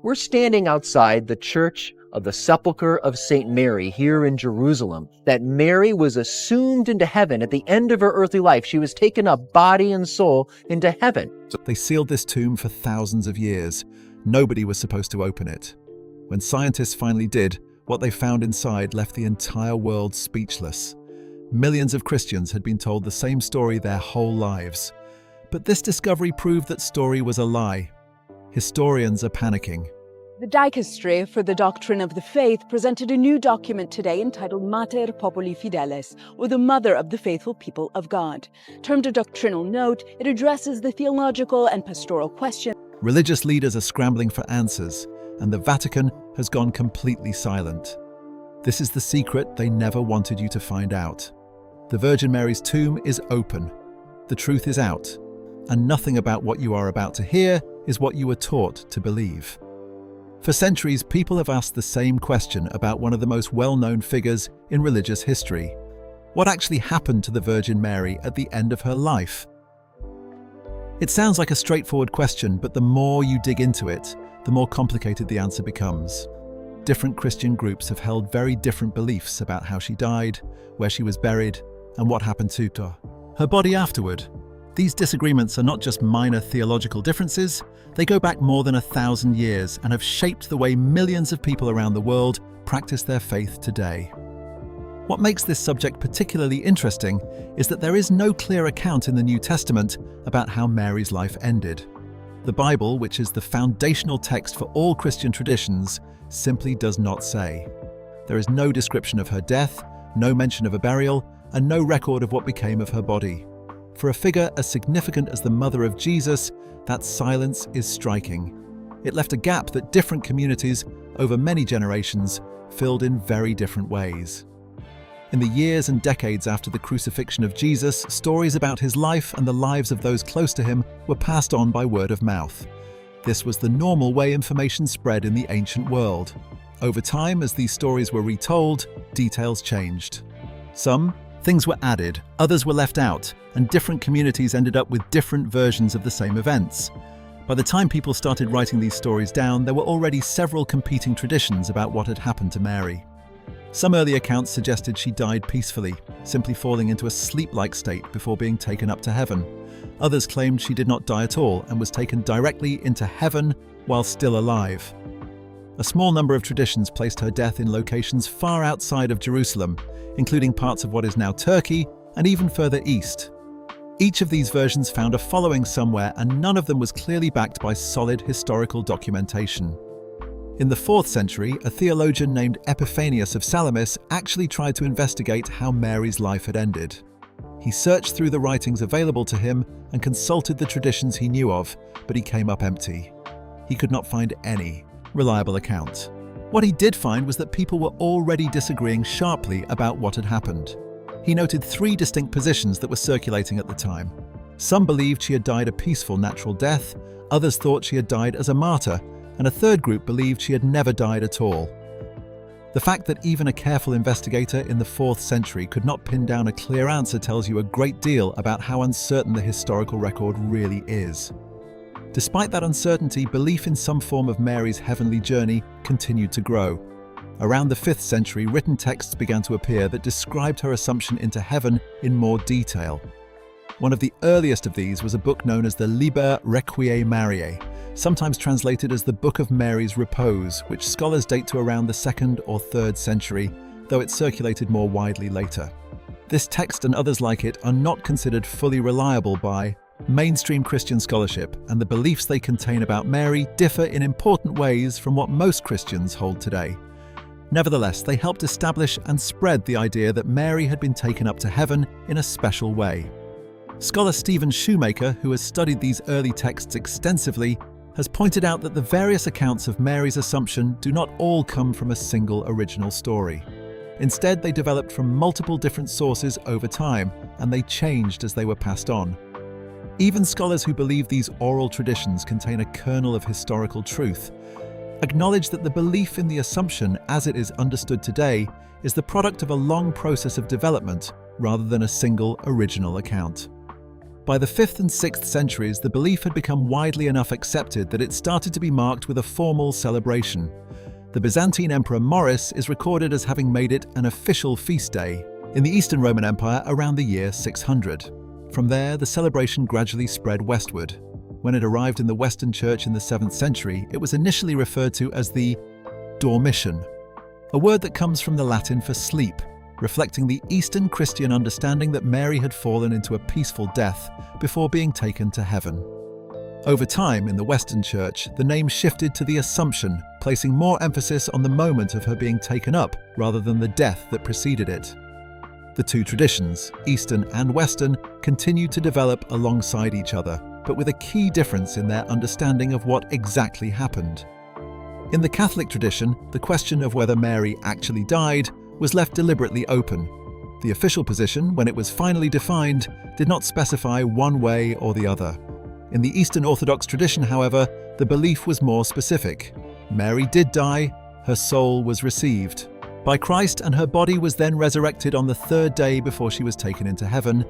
We're standing outside the Church of the Sepulchre of St. Mary here in Jerusalem. That Mary was assumed into heaven at the end of her earthly life. She was taken up body and soul into heaven. They sealed this tomb for thousands of years. Nobody was supposed to open it. When scientists finally did, what they found inside left the entire world speechless. Millions of Christians had been told the same story their whole lives. But this discovery proved that story was a lie. Historians are panicking. The Dicastery for the Doctrine of the Faith presented a new document today entitled Mater Populi Fidelis, or the Mother of the Faithful People of God. Termed a doctrinal note, it addresses the theological and pastoral questions. Religious leaders are scrambling for answers, and the Vatican has gone completely silent. This is the secret they never wanted you to find out. The Virgin Mary's tomb is open. The truth is out, and nothing about what you are about to hear is what you were taught to believe. For centuries, people have asked the same question about one of the most well-known figures in religious history. What actually happened to the Virgin Mary at the end of her life? It sounds like a straightforward question, but the more you dig into it, the more complicated the answer becomes. Different Christian groups have held very different beliefs about how she died, where she was buried, and what happened to her body afterward. These disagreements are not just minor theological differences, they go back more than 1,000 years and have shaped the way millions of people around the world practice their faith today. What makes this subject particularly interesting is that there is no clear account in the New Testament about how Mary's life ended. The Bible, which is the foundational text for all Christian traditions, simply does not say. There is no description of her death, no mention of a burial, and no record of what became of her body. For a figure as significant as the mother of Jesus, that silence is striking. It left a gap that different communities, over many generations, filled in very different ways. In the years and decades after the crucifixion of Jesus, stories about his life and the lives of those close to him were passed on by word of mouth. This was the normal way information spread in the ancient world. Over time, as these stories were retold, details changed. Some things were added, others were left out, and different communities ended up with different versions of the same events. By the time people started writing these stories down, there were already several competing traditions about what had happened to Mary. Some early accounts suggested she died peacefully, simply falling into a sleep-like state before being taken up to heaven. Others claimed she did not die at all and was taken directly into heaven while still alive. A small number of traditions placed her death in locations far outside of Jerusalem, including parts of what is now Turkey and even further east. Each of these versions found a following somewhere, and none of them was clearly backed by solid historical documentation. In the 4th century, a theologian named Epiphanius of Salamis actually tried to investigate how Mary's life had ended. He searched through the writings available to him and consulted the traditions he knew of, but he came up empty. He could not find any reliable account. What he did find was that people were already disagreeing sharply about what had happened. He noted 3 distinct positions that were circulating at the time. Some believed she had died a peaceful natural death, others thought she had died as a martyr, and a third group believed she had never died at all. The fact that even a careful investigator in the 4th century could not pin down a clear answer tells you a great deal about how uncertain the historical record really is. Despite that uncertainty, belief in some form of Mary's heavenly journey continued to grow. Around the 5th century, written texts began to appear that described her assumption into heaven in more detail. One of the earliest of these was a book known as the Liber Requiae Mariae, sometimes translated as the Book of Mary's Repose, which scholars date to around the 2nd or 3rd century, though it circulated more widely later. This text and others like it are not considered fully reliable by mainstream Christian scholarship, and the beliefs they contain about Mary differ in important ways from what most Christians hold today. Nevertheless, they helped establish and spread the idea that Mary had been taken up to heaven in a special way. Scholar Stephen Shoemaker, who has studied these early texts extensively, has pointed out that the various accounts of Mary's assumption do not all come from a single original story. Instead, they developed from multiple different sources over time, and they changed as they were passed on. Even scholars who believe these oral traditions contain a kernel of historical truth acknowledge that the belief in the assumption as it is understood today is the product of a long process of development rather than a single original account. By the 5th and 6th centuries, the belief had become widely enough accepted that it started to be marked with a formal celebration. The Byzantine Emperor Maurice is recorded as having made it an official feast day in the Eastern Roman Empire around the year 600. From there, the celebration gradually spread westward. When it arrived in the Western Church in the 7th century, it was initially referred to as the Dormition, a word that comes from the Latin for sleep, reflecting the Eastern Christian understanding that Mary had fallen into a peaceful death before being taken to heaven. Over time, in the Western Church, the name shifted to the Assumption, placing more emphasis on the moment of her being taken up rather than the death that preceded it. The two traditions, Eastern and Western, continued to develop alongside each other, but with a key difference in their understanding of what exactly happened. In the Catholic tradition, the question of whether Mary actually died was left deliberately open. The official position, when it was finally defined, did not specify one way or the other. In the Eastern Orthodox tradition, however, the belief was more specific. Mary did die, her soul was received by Christ, and her body was then resurrected on the 3rd day before she was taken into heaven,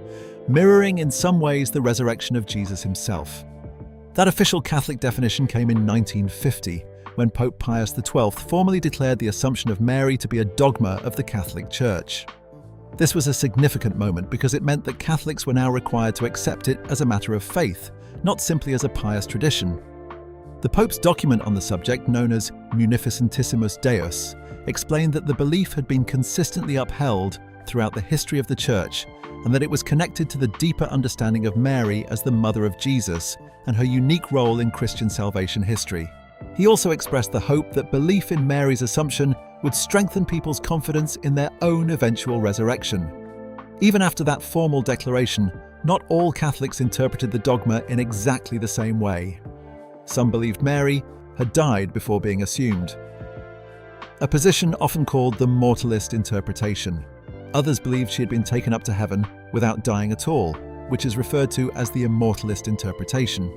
mirroring in some ways the resurrection of Jesus himself. That official Catholic definition came in 1950, when Pope Pius XII formally declared the Assumption of Mary to be a dogma of the Catholic Church. This was a significant moment because it meant that Catholics were now required to accept it as a matter of faith, not simply as a pious tradition. The Pope's document on the subject, known as Munificentissimus Deus, explained that the belief had been consistently upheld throughout the history of the Church, and that it was connected to the deeper understanding of Mary as the mother of Jesus and her unique role in Christian salvation history. He also expressed the hope that belief in Mary's Assumption would strengthen people's confidence in their own eventual resurrection. Even after that formal declaration, not all Catholics interpreted the dogma in exactly the same way. Some believed Mary had died before being assumed, a position often called the mortalist interpretation. Others believed she had been taken up to heaven without dying at all, which is referred to as the immortalist interpretation.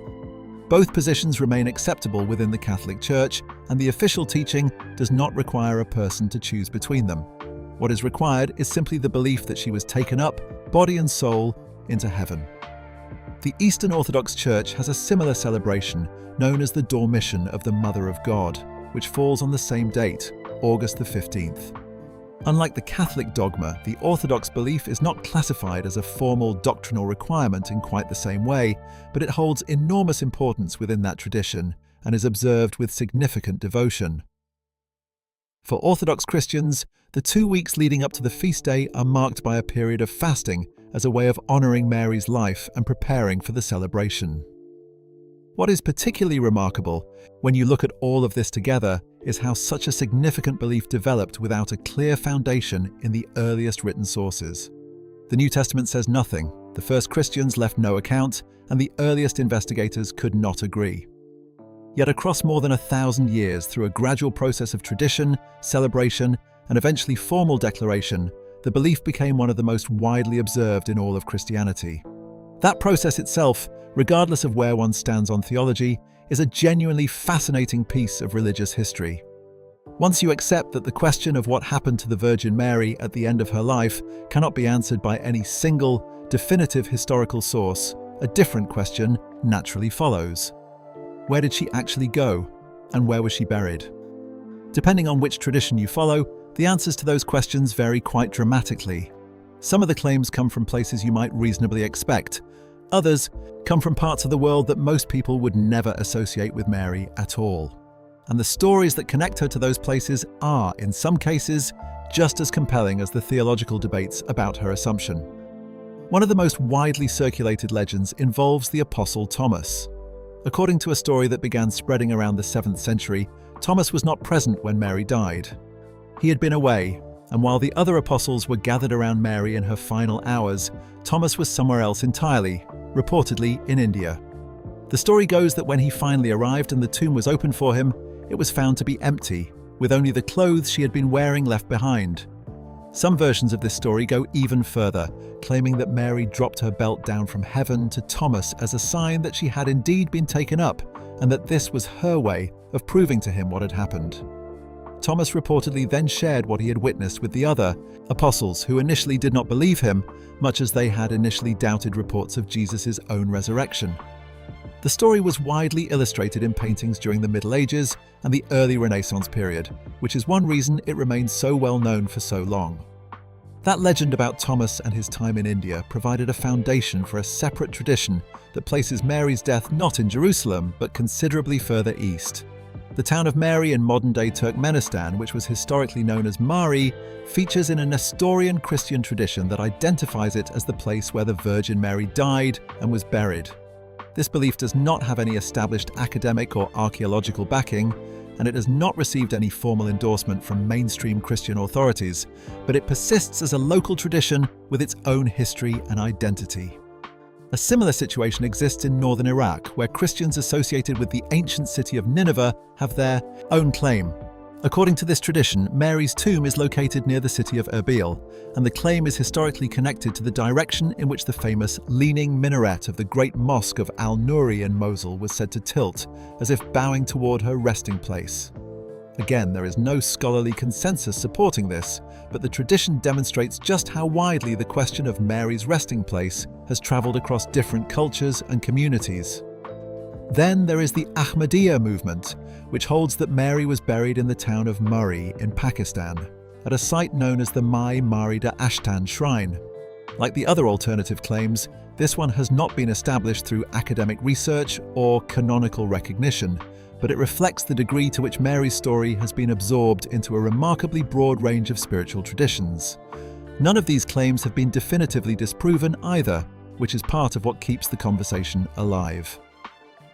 Both positions remain acceptable within the Catholic Church, and the official teaching does not require a person to choose between them. What is required is simply the belief that she was taken up, body and soul, into heaven. The Eastern Orthodox Church has a similar celebration known as the Dormition of the Mother of God, which falls on the same date, August the 15th. Unlike the Catholic dogma, the Orthodox belief is not classified as a formal doctrinal requirement in quite the same way, but it holds enormous importance within that tradition and is observed with significant devotion. For Orthodox Christians, the 2 weeks leading up to the feast day are marked by a period of fasting as a way of honoring Mary's life and preparing for the celebration. What is particularly remarkable, when you look at all of this together, is how such a significant belief developed without a clear foundation in the earliest written sources. The New Testament says nothing, the first Christians left no account, and the earliest investigators could not agree. Yet across more than 1,000 years, through a gradual process of tradition, celebration, and eventually formal declaration, the belief became one of the most widely observed in all of Christianity. That process itself, regardless of where one stands on theology, is a genuinely fascinating piece of religious history. Once you accept that the question of what happened to the Virgin Mary at the end of her life cannot be answered by any single, definitive historical source, a different question naturally follows. Where did she actually go, and where was she buried? Depending on which tradition you follow, the answers to those questions vary quite dramatically. Some of the claims come from places you might reasonably expect. Others come from parts of the world that most people would never associate with Mary at all. And the stories that connect her to those places are, in some cases, just as compelling as the theological debates about her Assumption. One of the most widely circulated legends involves the Apostle Thomas. According to a story that began spreading around the 7th century, Thomas was not present when Mary died. He had been away, and while the other apostles were gathered around Mary in her final hours, Thomas was somewhere else entirely, reportedly in India. The story goes that when he finally arrived and the tomb was opened for him, it was found to be empty, with only the clothes she had been wearing left behind. Some versions of this story go even further, claiming that Mary dropped her belt down from heaven to Thomas as a sign that she had indeed been taken up, and that this was her way of proving to him what had happened. Thomas reportedly then shared what he had witnessed with the other apostles, who initially did not believe him, much as they had initially doubted reports of Jesus' own resurrection. The story was widely illustrated in paintings during the Middle Ages and the early Renaissance period, which is one reason it remains so well known for so long. That legend about Thomas and his time in India provided a foundation for a separate tradition that places Mary's death not in Jerusalem, but considerably further east. The town of Mary in modern-day Turkmenistan, which was historically known as Mari, features in a Nestorian Christian tradition that identifies it as the place where the Virgin Mary died and was buried. This belief does not have any established academic or archaeological backing, and it has not received any formal endorsement from mainstream Christian authorities, but it persists as a local tradition with its own history and identity. A similar situation exists in northern Iraq, where Christians associated with the ancient city of Nineveh have their own claim. According to this tradition, Mary's tomb is located near the city of Erbil, and the claim is historically connected to the direction in which the famous leaning minaret of the great mosque of Al-Nuri in Mosul was said to tilt, as if bowing toward her resting place. Again, there is no scholarly consensus supporting this, but the tradition demonstrates just how widely the question of Mary's resting place has traveled across different cultures and communities. Then there is the Ahmadiyya movement, which holds that Mary was buried in the town of Murree in Pakistan, at a site known as the Mai Marida Ashtan Shrine. Like the other alternative claims, this one has not been established through academic research or canonical recognition, but it reflects the degree to which Mary's story has been absorbed into a remarkably broad range of spiritual traditions. None of these claims have been definitively disproven either, which is part of what keeps the conversation alive.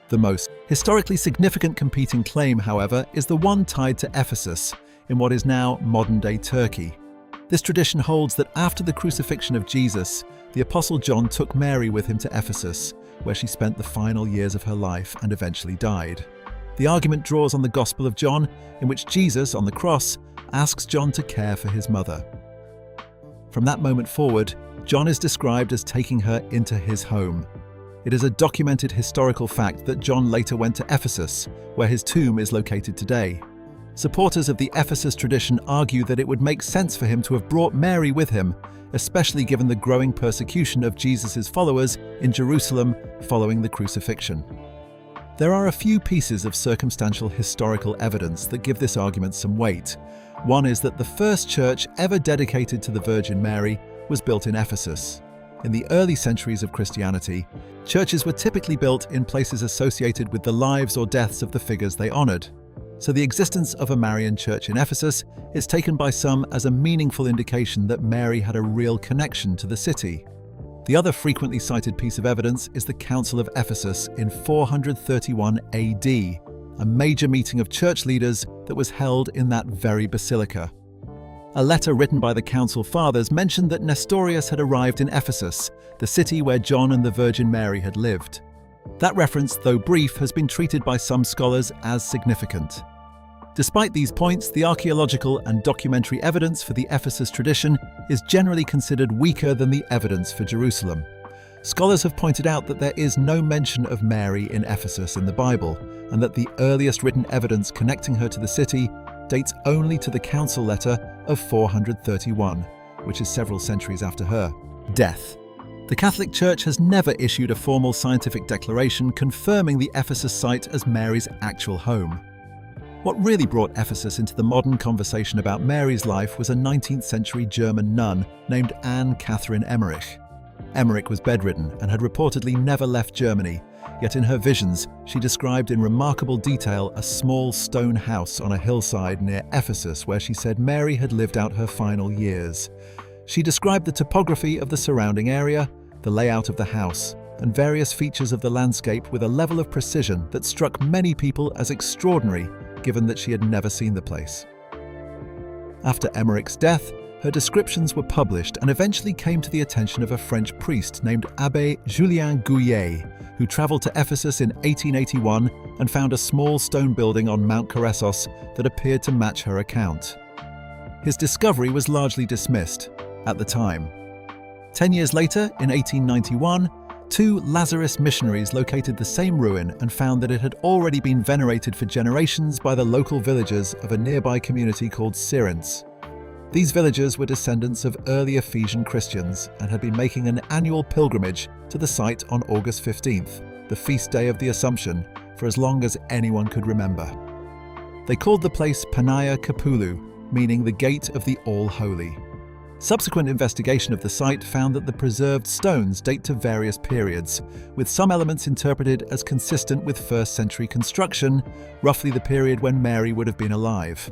The most historically significant competing claim, however, is the one tied to Ephesus, in what is now modern-day Turkey. This tradition holds that after the crucifixion of Jesus, the Apostle John took Mary with him to Ephesus, where she spent the final years of her life and eventually died. The argument draws on the Gospel of John, in which Jesus, on the cross, asks John to care for his mother. From that moment forward, John is described as taking her into his home. It is a documented historical fact that John later went to Ephesus, where his tomb is located today. Supporters of the Ephesus tradition argue that it would make sense for him to have brought Mary with him, especially given the growing persecution of Jesus' followers in Jerusalem following the crucifixion. There are a few pieces of circumstantial historical evidence that give this argument some weight. One is that the first church ever dedicated to the Virgin Mary was built in Ephesus. In the early centuries of Christianity, churches were typically built in places associated with the lives or deaths of the figures they honored. So the existence of a Marian church in Ephesus is taken by some as a meaningful indication that Mary had a real connection to the city. The other frequently cited piece of evidence is the Council of Ephesus in 431 AD, a major meeting of church leaders that was held in that very basilica. A letter written by the Council Fathers mentioned that Nestorius had arrived in Ephesus, the city where John and the Virgin Mary had lived. That reference, though brief, has been treated by some scholars as significant. Despite these points, the archaeological and documentary evidence for the Ephesus tradition is generally considered weaker than the evidence for Jerusalem. Scholars have pointed out that there is no mention of Mary in Ephesus in the Bible, and that the earliest written evidence connecting her to the city dates only to the council letter of 431, which is several centuries after her death. The Catholic Church has never issued a formal scientific declaration confirming the Ephesus site as Mary's actual home. What really brought Ephesus into the modern conversation about Mary's life was a 19th century German nun named Anne Catherine Emmerich. Emmerich was bedridden and had reportedly never left Germany, yet in her visions she described in remarkable detail a small stone house on a hillside near Ephesus where she said Mary had lived out her final years. She described the topography of the surrounding area, the layout of the house, and various features of the landscape with a level of precision that struck many people as extraordinary, given that she had never seen the place. After Emmerich's death, her descriptions were published and eventually came to the attention of a French priest named Abbé Julien Gouillet, who travelled to Ephesus in 1881 and found a small stone building on Mount Keressos that appeared to match her account. His discovery was largely dismissed at the time. 10 years later, in 1891, 2 Lazarus missionaries located the same ruin and found that it had already been venerated for generations by the local villagers of a nearby community called Syrinx. These villagers were descendants of early Ephesian Christians and had been making an annual pilgrimage to the site on August 15th, the feast day of the Assumption, for as long as anyone could remember. They called the place Panaia Kapulu, meaning the Gate of the All-Holy. Subsequent investigation of the site found that the preserved stones date to various periods, with some elements interpreted as consistent with 1st century construction, roughly the period when Mary would have been alive.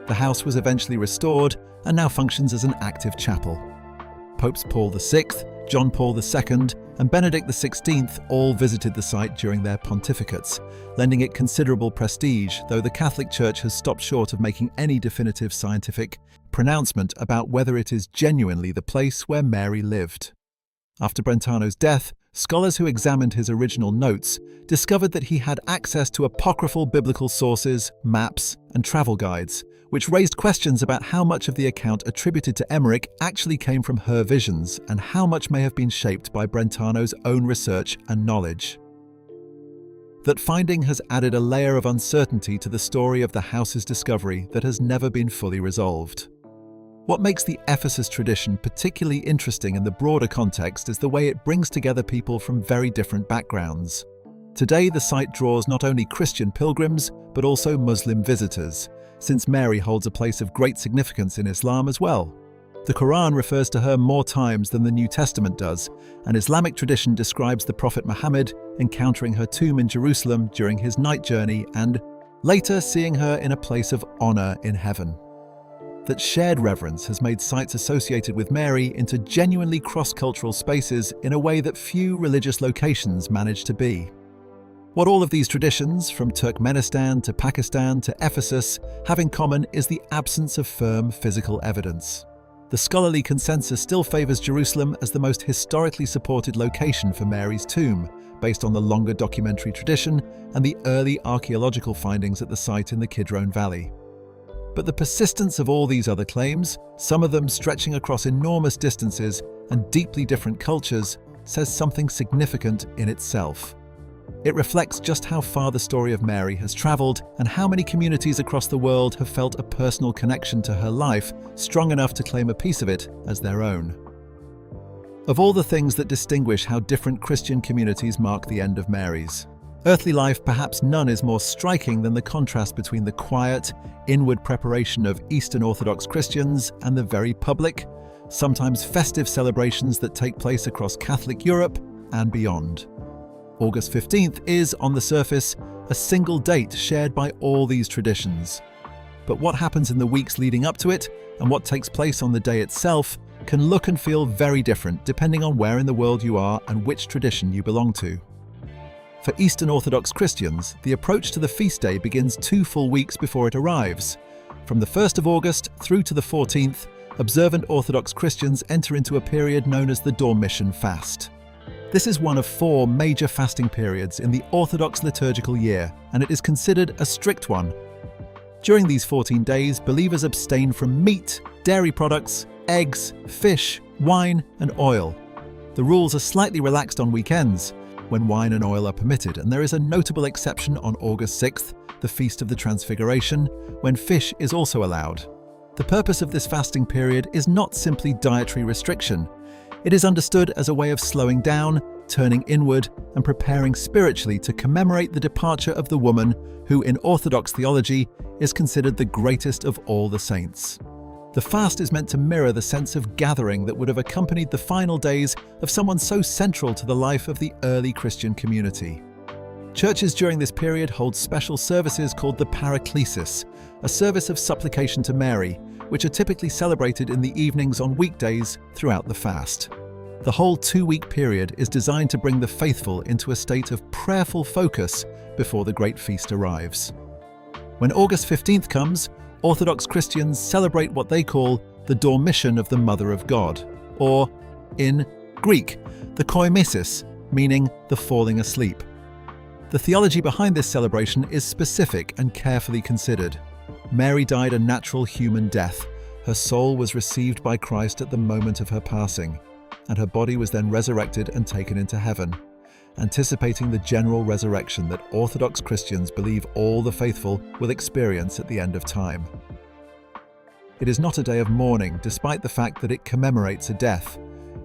The house was eventually restored and now functions as an active chapel. Popes Paul VI, John Paul II, and Benedict XVI all visited the site during their pontificates, lending it considerable prestige, though the Catholic Church has stopped short of making any definitive scientific pronouncement about whether it is genuinely the place where Mary lived. After Brentano's death, scholars who examined his original notes discovered that he had access to apocryphal biblical sources, maps, and travel guides, which raised questions about how much of the account attributed to Emmerich actually came from her visions and how much may have been shaped by Brentano's own research and knowledge. That finding has added a layer of uncertainty to the story of the house's discovery that has never been fully resolved. What makes the Ephesus tradition particularly interesting in the broader context is the way it brings together people from very different backgrounds. Today, the site draws not only Christian pilgrims, but also Muslim visitors, since Mary holds a place of great significance in Islam as well. The Quran refers to her more times than the New Testament does, and Islamic tradition describes the Prophet Muhammad encountering her tomb in Jerusalem during his night journey and later seeing her in a place of honor in heaven. That shared reverence has made sites associated with Mary into genuinely cross-cultural spaces in a way that few religious locations manage to be. What all of these traditions, from Turkmenistan to Pakistan to Ephesus, have in common is the absence of firm physical evidence. The scholarly consensus still favors Jerusalem as the most historically supported location for Mary's tomb, based on the longer documentary tradition and the early archaeological findings at the site in the Kidron Valley. But the persistence of all these other claims, some of them stretching across enormous distances and deeply different cultures, says something significant in itself. It reflects just how far the story of Mary has traveled and how many communities across the world have felt a personal connection to her life strong enough to claim a piece of it as their own. Of all the things that distinguish how different Christian communities mark the end of Mary's earthly life, perhaps none is more striking than the contrast between the quiet, inward preparation of Eastern Orthodox Christians and the very public, sometimes festive celebrations that take place across Catholic Europe and beyond. August 15th is, on the surface, a single date shared by all these traditions. But what happens in the weeks leading up to it, and what takes place on the day itself, can look and feel very different depending on where in the world you are and which tradition you belong to. For Eastern Orthodox Christians, the approach to the feast day begins 2 full weeks before it arrives. From the 1st of August through to the 14th, observant Orthodox Christians enter into a period known as the Dormition Fast. This is one of 4 major fasting periods in the Orthodox liturgical year, and it is considered a strict one. During these 14 days, believers abstain from meat, dairy products, eggs, fish, wine, and oil. The rules are slightly relaxed on weekends, when wine and oil are permitted, and there is a notable exception on August 6th, the Feast of the Transfiguration, when fish is also allowed. The purpose of this fasting period is not simply dietary restriction. It is understood as a way of slowing down, turning inward, and preparing spiritually to commemorate the departure of the woman who, in Orthodox theology, is considered the greatest of all the saints. The fast is meant to mirror the sense of gathering that would have accompanied the final days of someone so central to the life of the early Christian community. Churches during this period hold special services called the Paraclesis, a service of supplication to Mary, which are typically celebrated in the evenings on weekdays throughout the fast. The whole 2-week period is designed to bring the faithful into a state of prayerful focus before the great feast arrives. When August 15th comes, Orthodox Christians celebrate what they call the Dormition of the Mother of God, or, in Greek, the koimesis, meaning the falling asleep. The theology behind this celebration is specific and carefully considered. Mary died a natural human death. Her soul was received by Christ at the moment of her passing. and her body was then resurrected and taken into heaven, anticipating the general resurrection that Orthodox Christians believe all the faithful will experience at the end of time. It is not a day of mourning, despite the fact that it commemorates a death.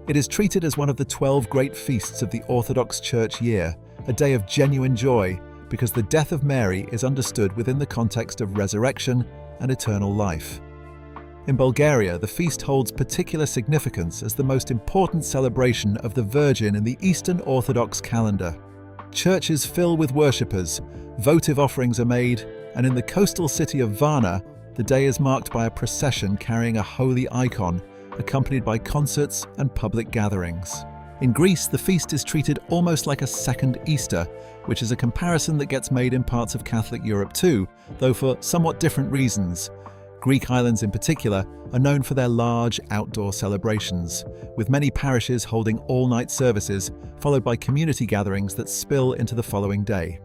It is treated as one of the 12 great feasts of the Orthodox Church year, a day of genuine joy, because the death of Mary is understood within the context of resurrection and eternal life. In Bulgaria, the feast holds particular significance as the most important celebration of the Virgin in the Eastern Orthodox calendar. Churches fill with worshippers, votive offerings are made, and in the coastal city of Varna, the day is marked by a procession carrying a holy icon, accompanied by concerts and public gatherings. In Greece, the feast is treated almost like a second Easter, which is a comparison that gets made in parts of Catholic Europe too, though for somewhat different reasons. Greek islands in particular are known for their large outdoor celebrations, with many parishes holding all-night services, followed by community gatherings that spill into the following day.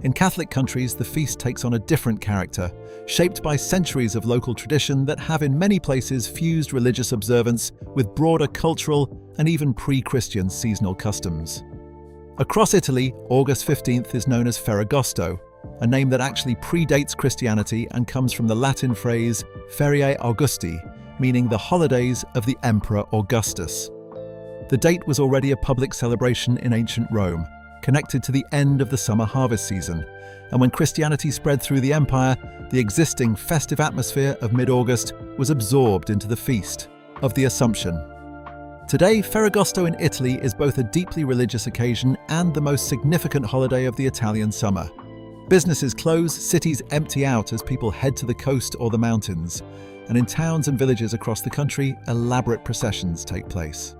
In Catholic countries, the feast takes on a different character, shaped by centuries of local tradition that have in many places fused religious observance with broader cultural and even pre-Christian seasonal customs. Across Italy, August 15th is known as Ferragosto, a name that actually predates Christianity and comes from the Latin phrase Feriae Augusti, meaning the holidays of the Emperor Augustus. The date was already a public celebration in ancient Rome, connected to the end of the summer harvest season, and when Christianity spread through the empire, the existing festive atmosphere of mid-August was absorbed into the feast of the Assumption. Today, Ferragosto in Italy is both a deeply religious occasion and the most significant holiday of the Italian summer. Businesses close, cities empty out as people head to the coast or the mountains, and in towns and villages across the country, elaborate processions take place.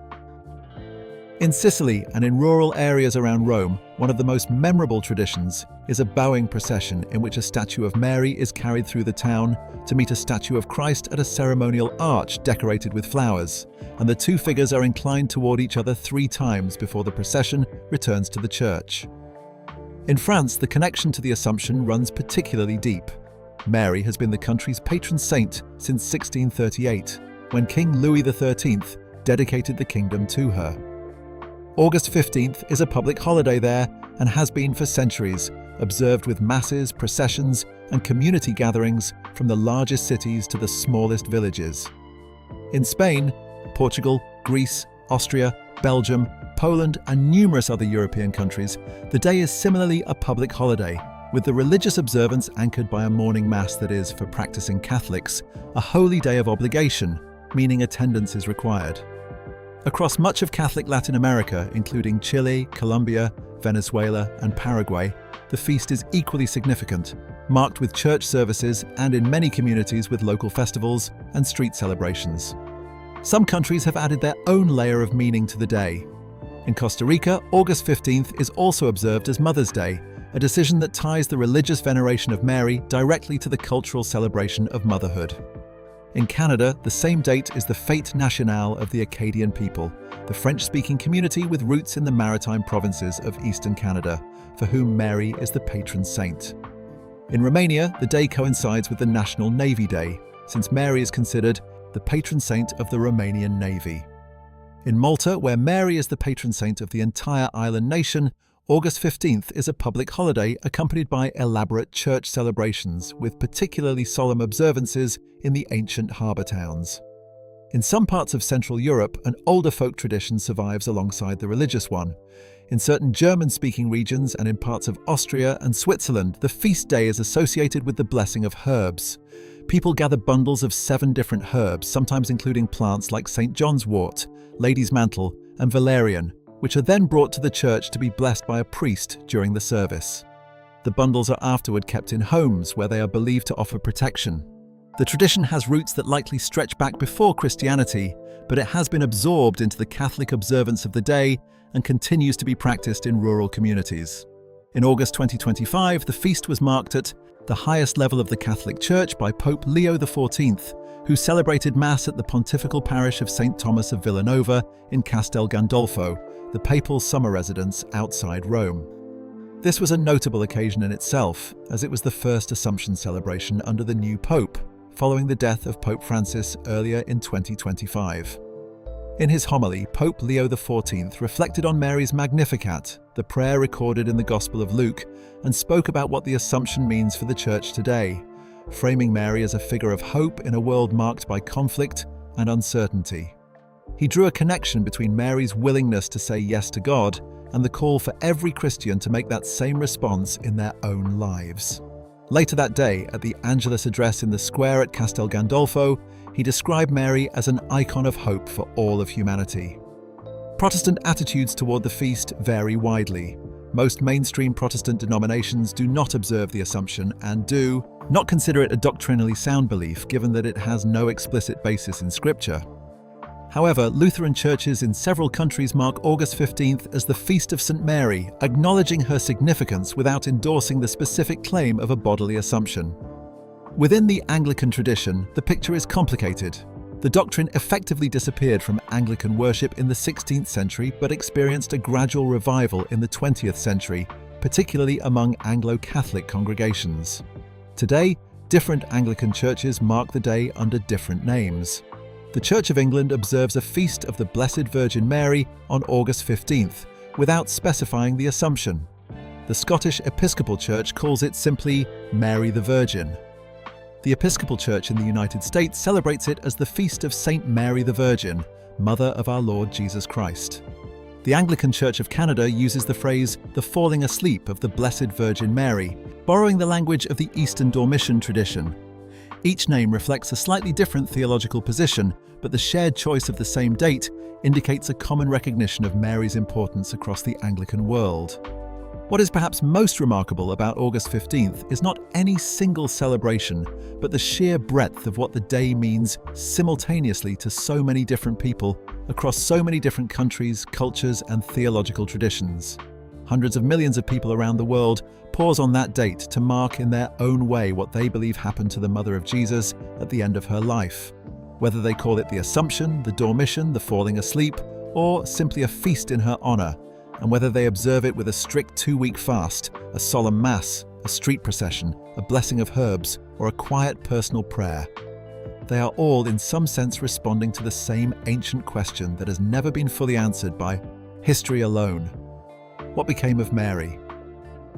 In Sicily and in rural areas around Rome, one of the most memorable traditions is a bowing procession in which a statue of Mary is carried through the town to meet a statue of Christ at a ceremonial arch decorated with flowers, and the two figures are inclined toward each other 3 times before the procession returns to the church. In France, the connection to the Assumption runs particularly deep. Mary has been the country's patron saint since 1638, when King Louis XIII dedicated the kingdom to her. August 15th is a public holiday there and has been for centuries, observed with masses, processions, and community gatherings from the largest cities to the smallest villages. In Spain, Portugal, Greece, Austria, Belgium, Poland, and numerous other European countries, the day is similarly a public holiday, with the religious observance anchored by a morning mass that is, for practicing Catholics, a holy day of obligation, meaning attendance is required. Across much of Catholic Latin America, including Chile, Colombia, Venezuela, and Paraguay, the feast is equally significant, marked with church services and in many communities with local festivals and street celebrations. Some countries have added their own layer of meaning to the day. In Costa Rica, August 15th is also observed as Mother's Day, a decision that ties the religious veneration of Mary directly to the cultural celebration of motherhood. In Canada, the same date is the Fête Nationale of the Acadian people, the French-speaking community with roots in the maritime provinces of eastern Canada, for whom Mary is the patron saint. In Romania, the day coincides with the National Navy Day, since Mary is considered the patron saint of the Romanian Navy. In Malta, where Mary is the patron saint of the entire island nation, August 15th is a public holiday accompanied by elaborate church celebrations with particularly solemn observances in the ancient harbour towns. In some parts of Central Europe, an older folk tradition survives alongside the religious one. In certain German-speaking regions and in parts of Austria and Switzerland, the feast day is associated with the blessing of herbs. People gather bundles of 7 different herbs, sometimes including plants like St. John's wort, lady's mantle, and valerian, which are then brought to the church to be blessed by a priest during the service. The bundles are afterward kept in homes where they are believed to offer protection. The tradition has roots that likely stretch back before Christianity, but it has been absorbed into the Catholic observance of the day and continues to be practiced in rural communities. In August 2025, the feast was marked at the highest level of the Catholic Church by Pope Leo XIV, who celebrated Mass at the pontifical parish of St. Thomas of Villanova in Castel Gandolfo, the papal summer residence outside Rome. This was a notable occasion in itself, as it was the first Assumption celebration under the new Pope, following the death of Pope Francis earlier in 2025. In his homily, Pope Leo XIV reflected on Mary's Magnificat, the prayer recorded in the Gospel of Luke, and spoke about what the Assumption means for the Church today, framing Mary as a figure of hope in a world marked by conflict and uncertainty. He drew a connection between Mary's willingness to say yes to God and the call for every Christian to make that same response in their own lives. Later that day, at the Angelus address in the square at Castel Gandolfo, he described Mary as an icon of hope for all of humanity. Protestant attitudes toward the feast vary widely. Most mainstream Protestant denominations do not observe the Assumption and do not consider it a doctrinally sound belief, given that it has no explicit basis in Scripture. However, Lutheran churches in several countries mark August 15th as the Feast of St. Mary, acknowledging her significance without endorsing the specific claim of a bodily Assumption. Within the Anglican tradition, the picture is complicated. The doctrine effectively disappeared from Anglican worship in the 16th century but experienced a gradual revival in the 20th century, particularly among Anglo-Catholic congregations. Today, different Anglican churches mark the day under different names. The Church of England observes a feast of the Blessed Virgin Mary on August 15th, without specifying the Assumption. The Scottish Episcopal Church calls it simply Mary the Virgin. The Episcopal Church in the United States celebrates it as the Feast of Saint Mary the Virgin, Mother of our Lord Jesus Christ. The Anglican Church of Canada uses the phrase the falling asleep of the Blessed Virgin Mary, borrowing the language of the Eastern Dormition tradition. Each name reflects a slightly different theological position, but the shared choice of the same date indicates a common recognition of Mary's importance across the Anglican world. What is perhaps most remarkable about August 15th is not any single celebration, but the sheer breadth of what the day means simultaneously to so many different people across so many different countries, cultures, and theological traditions. Hundreds of millions of people around the world pause on that date to mark in their own way what they believe happened to the Mother of Jesus at the end of her life. Whether they call it the Assumption, the Dormition, the falling asleep, or simply a feast in her honor, and whether they observe it with a strict 2-week fast, a solemn mass, a street procession, a blessing of herbs, or a quiet personal prayer. They are all in some sense responding to the same ancient question that has never been fully answered by history alone. What became of Mary?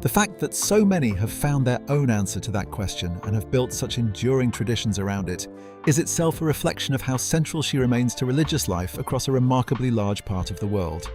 The fact that so many have found their own answer to that question and have built such enduring traditions around it is itself a reflection of how central she remains to religious life across a remarkably large part of the world.